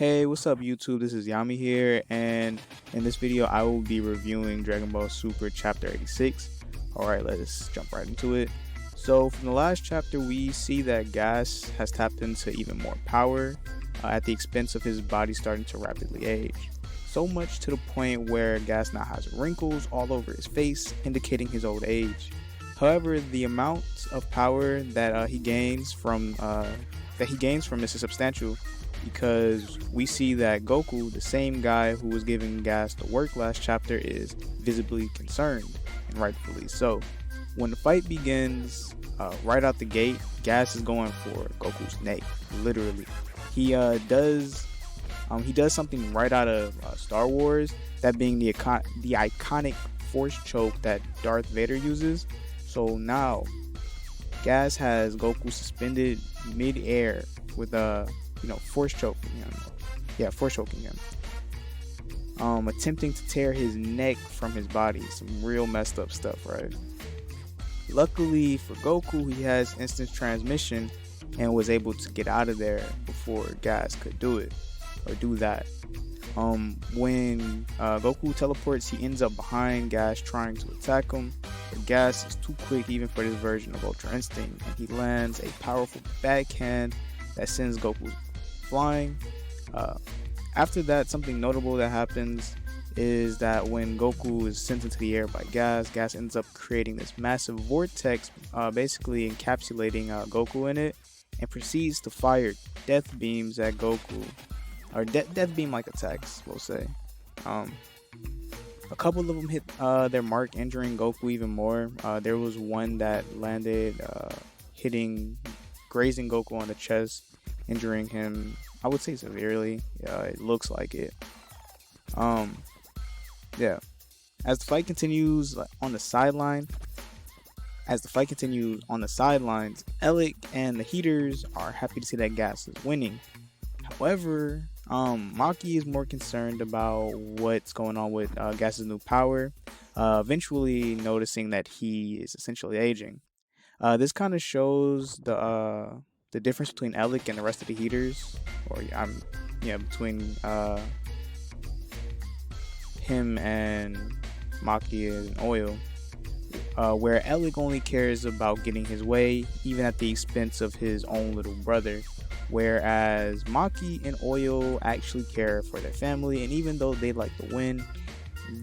Hey, what's up YouTube? This is Yami here, and in this video I will be reviewing Dragon Ball Super Chapter 86. Alright, let's jump right into it. So from the last chapter we see that Gas has tapped into even more power at the expense of his body starting to rapidly age. So much to the point where Gas now has wrinkles all over his face, indicating his old age. However, the amount of power that he gains from this is substantial, because we see that Goku, the same guy who was giving Gas the work last chapter, is visibly concerned, and rightfully so. When the fight begins, right out the gate, Gas is going for Goku's neck, literally. He does something right out of Star Wars, that being the iconic force choke that Darth Vader uses. So now, Gas has Goku suspended mid-air with force choking him. Yeah, force choking him. Attempting to tear his neck from his body. Some real messed up stuff, right? Luckily for Goku, he has instant transmission and was able to get out of there before Gas could do it or do that. When Goku teleports, he ends up behind Gas trying to attack him. But Gas is too quick even for this version of Ultra Instinct, and he lands a powerful backhand that sends Goku flying. After that, something notable that happens is that when Goku is sent into the air by Gas ends up creating this massive vortex, basically encapsulating Goku in it, and proceeds to fire death beams at Goku, or death beam like attacks, we'll say. A couple of them hit their mark, injuring Goku even more. There was one that landed, grazing Goku on the chest, injuring him, I would say severely. It looks like it. Yeah. As the fight continues on the sidelines, Elec and the Heaters are happy to see that Gas is winning. However, Maki is more concerned about what's going on with Gas's new power, eventually noticing that he is essentially aging. This kind of shows the difference between Elec and the rest of the Heaters, or between him and Maki and Oil, where Elec only cares about getting his way, even at the expense of his own little brother, whereas Maki and Oil actually care for their family, and even though they like to win,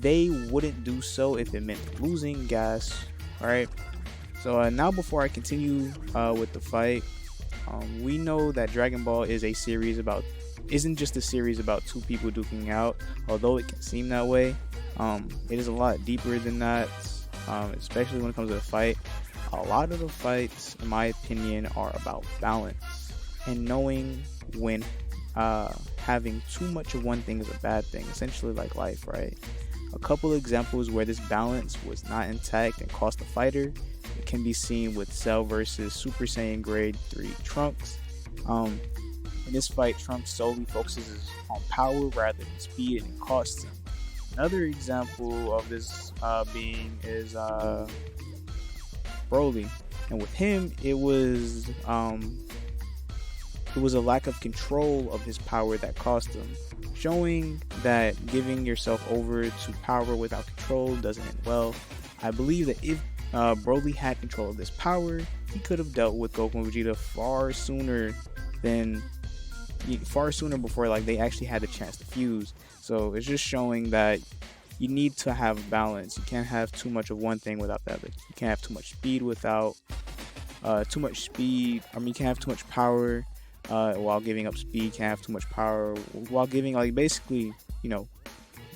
they wouldn't do so if it meant losing Gas. Alright, so now before I continue with the fight, we know that Dragon Ball isn't just a series about two people duking out, although it can seem that way. It is a lot deeper than that, especially when it comes to the fight. A lot of the fights, in my opinion, are about balance and knowing when having too much of one thing is a bad thing, essentially like life, right? A couple examples where this balance was not intact and cost a fighter, it can be seen with Cell versus Super Saiyan Grade 3 Trunks. In this fight, Trunks solely focuses on power rather than speed, and it costs him. Another example of this is Broly, and with him it was a lack of control of his power that cost him, showing that giving yourself over to power without control doesn't end well. I believe that if Broly had control of this power, he could have dealt with Goku and Vegeta far sooner before they actually had the chance to fuse. So it's just showing that you need to have balance. You can't have too much of one thing without the other. You can't have too much speed without you can't have too much power while giving up speed. You can't have too much power while giving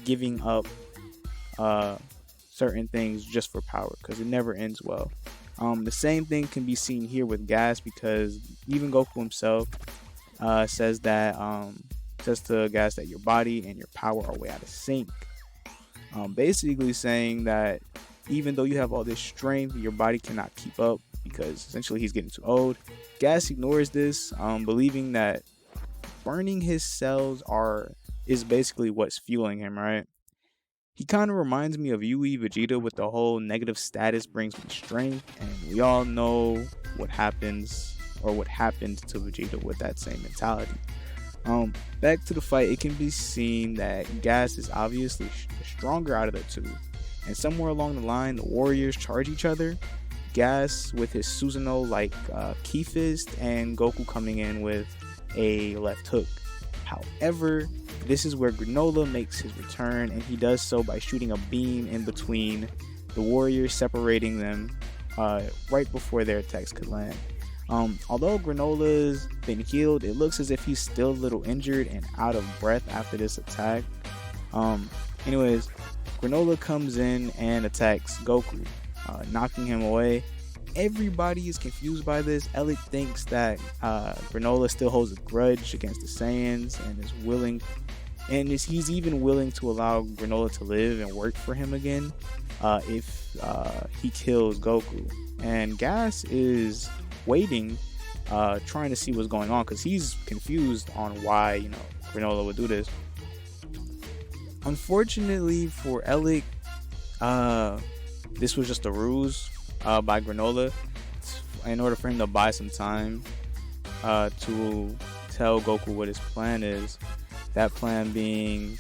giving up certain things just for power, because it never ends well. The same thing can be seen here with Gas, because even Goku himself says to Gas that your body and your power are way out of sync. Basically saying that even though you have all this strength, your body cannot keep up, because essentially he's getting too old. Gas ignores this, believing that burning his cells is basically what's fueling him, right? He kind of reminds me of Yui Vegeta with the whole negative status brings me strength, and we all know what happened to Vegeta with that same mentality. Back to the fight, it can be seen that Gas is obviously stronger out of the two, and somewhere along the line, the warriors charge each other. Gas with his Susanoo like Key Fist, and Goku coming in with a left hook. However, this is where Granola makes his return, and he does so by shooting a beam in between the warriors, separating them right before their attacks could land. Although Granola's been healed, it looks as if he's still a little injured and out of breath after this attack. Anyways, Granola comes in and attacks Goku, knocking him away. Everybody is confused by this. Elliot thinks that Granola still holds a grudge against the Saiyans and is willing, and he's even willing to allow Granola to live and work for him again if he kills Goku. And Gas is waiting, trying to see what's going on because he's confused on why Granola would do this. Unfortunately for Elliot, this was just a ruse by Granola in order for him to buy some time to tell Goku what his plan is. That plan being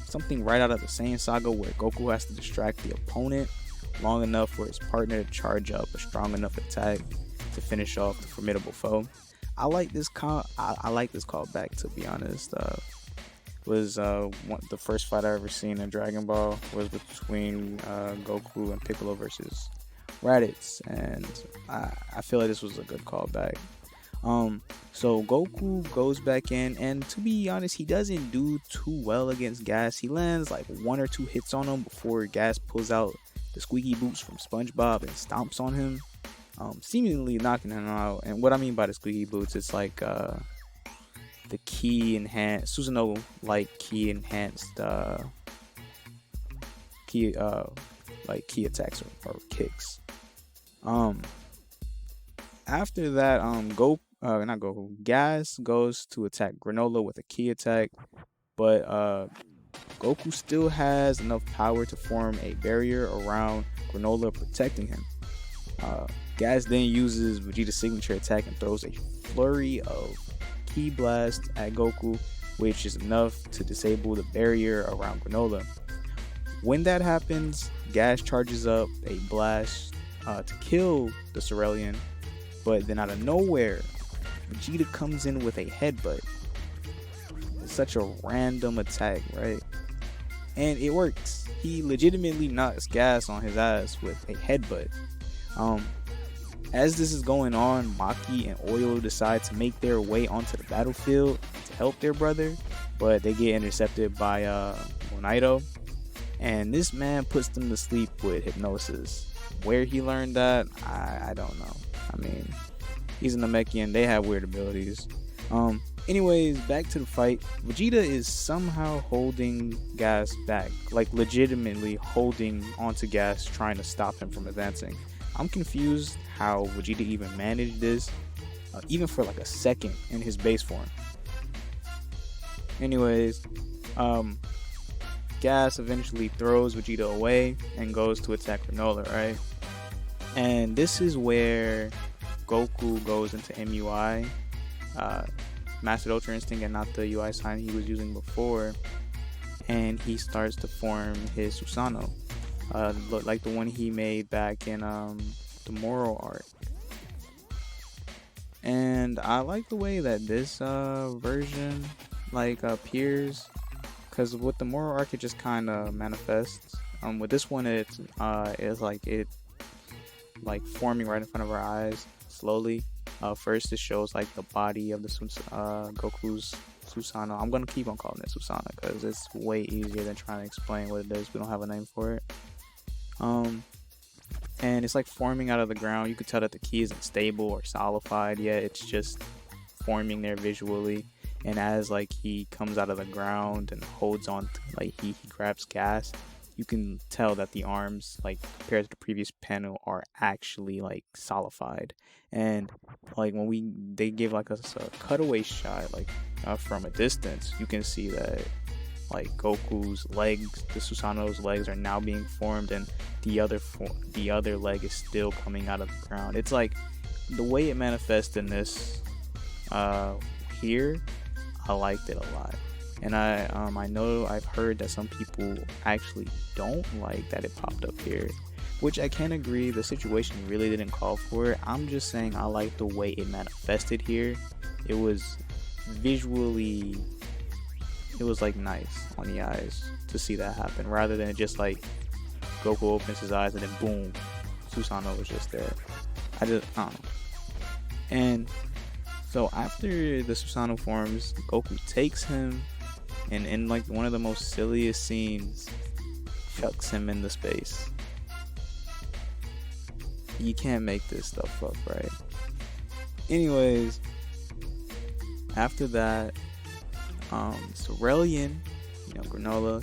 something right out of the Saiyan Saga, where Goku has to distract the opponent long enough for his partner to charge up a strong enough attack to finish off the formidable foe. I like this callback, to be honest. Was the first fight I ever seen in Dragon Ball was between Goku and Piccolo versus Raditz, and I feel like this was a good callback. So Goku goes back in, and to be honest, he doesn't do too well against Gas. He lands like 1 or 2 hits on him before Gas pulls out the squeaky boots from SpongeBob and stomps on him, seemingly knocking him out. And what I mean by the squeaky boots, it's like the key enhanced Susanoo like key enhanced key attacks or kicks. After that, Gas goes to attack Granola with a key attack, but Goku still has enough power to form a barrier around Granola, protecting him. Gas then uses Vegeta's signature attack and throws a flurry of Ki Blast at Goku, which is enough to disable the barrier around Granola. When that happens, Gas charges up a blast to kill the Cerealian, but then out of nowhere, Vegeta comes in with a headbutt. It's such a random attack, right? And it works. He legitimately knocks Gas on his ass with a headbutt. As this is going on, Maki and Oil decide to make their way onto the battlefield to help their brother, but they get intercepted by Monaito, and this man puts them to sleep with hypnosis. Where he learned that, I don't know. I mean, he's a Namekian, they have weird abilities. Anyways, back to the fight. Vegeta is somehow holding Gas back, like legitimately holding onto Gas, trying to stop him from advancing. I'm confused how Vegeta even managed this, even for like a second in his base form. Anyways, Gas eventually throws Vegeta away and goes to attack Granola, right? And this is where Goku goes into MUI, Mastered Ultra Instinct, and not the UI sign he was using before, and he starts to form his Susanoo. Like the one he made back in the Moro arc. And I like the way that this version appears, because with the Moro arc it just kind of manifests. With this one it's forming right in front of our eyes slowly. First it shows like the body of the Goku's Susanoo. I'm gonna keep on calling it Susanoo because it's way easier than trying to explain what it is. We don't have a name for it. And it's like forming out of the ground. You could tell that the key isn't stable or solidified yet. It's just forming there visually. And as like he comes out of the ground and holds on to, like he grabs Gas, you can tell that the arms, like compared to the previous panel, are actually like solidified. And like when they give like us a cutaway shot from a distance, you can see that like Goku's legs, the Susanoo's legs, are now being formed, and the other leg is still coming out of the ground. It's like the way it manifests in this here. I liked it a lot. And I know I've heard that some people actually don't like that it popped up here, which I can agree. The situation really didn't call for it. I'm just saying I like the way it manifested here. It was visually, it was like nice on the eyes to see that happen, rather than just like Goku opens his eyes and then boom, Susanoo was just there. I don't know. And so after the Susanoo forms, Goku takes him, and in like one of the most silliest scenes, chucks him into space. You can't make this stuff up, right? Anyways, after that, Cerulean, Granolah,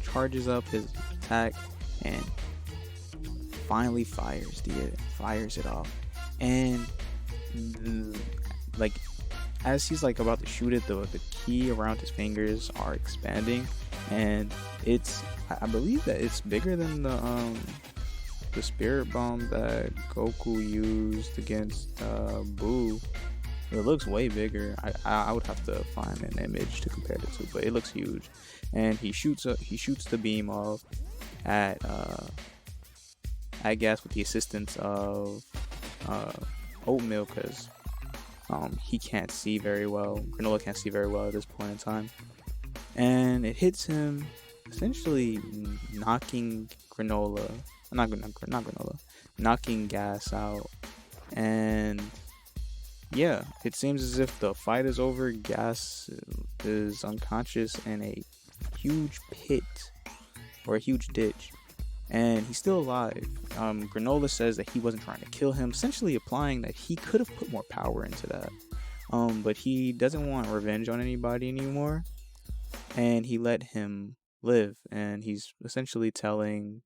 charges up his attack and finally fires it off. And like as he's like about to shoot it, the key around his fingers are expanding, and I believe that it's bigger than the spirit bomb that Goku used against Buu. It looks way bigger. I would have to find an image to compare the two, but it looks huge. And he shoots the beam off at Gas with the assistance of Oatmeal, because he can't see very well. Granolah can't see very well at this point in time, and it hits him, essentially knocking knocking Gas out. And yeah, it seems as if the fight is over. Gas is unconscious in a huge pit, or a huge ditch, and he's still alive. Granolah says that he wasn't trying to kill him, essentially implying that he could have put more power into that. But he doesn't want revenge on anybody anymore, and he let him live. And he's essentially telling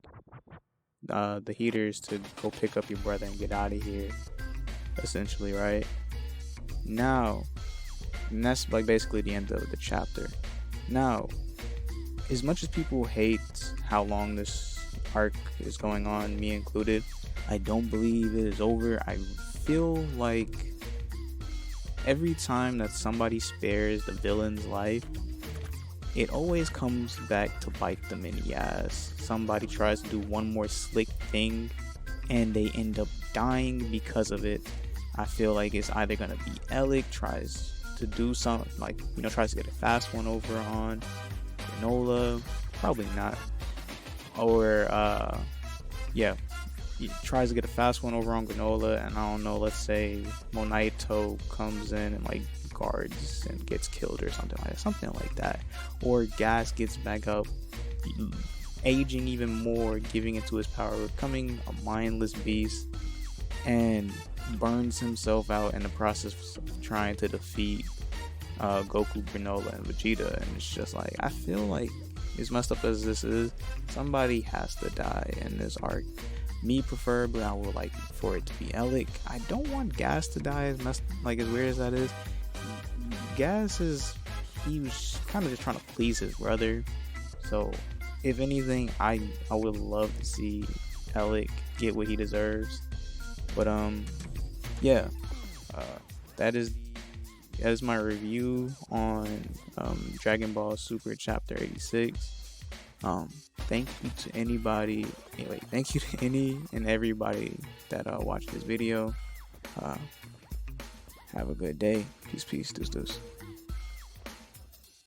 the Heaters to go pick up your brother and get out of here, essentially, right? Now, and that's like basically the end of the chapter. Now, as much as people hate how long this arc is going on, me included, I don't believe it is over. I feel like every time that somebody spares the villain's life, it always comes back to bite them in the ass. Somebody tries to do one more slick thing and they end up dying because of it. I feel like it's either gonna be Elec tries to do something, like, tries to get a fast one over on Granolah, probably not. Or he tries to get a fast one over on Granolah, and I don't know, let's say Monaito comes in and like guards and gets killed or something like that. Or Gas gets back up, aging even more, giving into his power, becoming a mindless beast, and burns himself out in the process of trying to defeat Goku, Granolah, and Vegeta. And it's just like, I feel like, as messed up as this is, somebody has to die in this arc. Me preferably, I would like for it to be Elec. I don't want Gas to die, as weird as that is. Gas he was kind of just trying to please his brother. So if anything, I would love to see Elec get what he deserves. But that is my review on Dragon Ball Super Chapter 86. Thank you to anybody. Anyway, thank you to any and everybody that watched this video. Have a good day. Peace, deuce.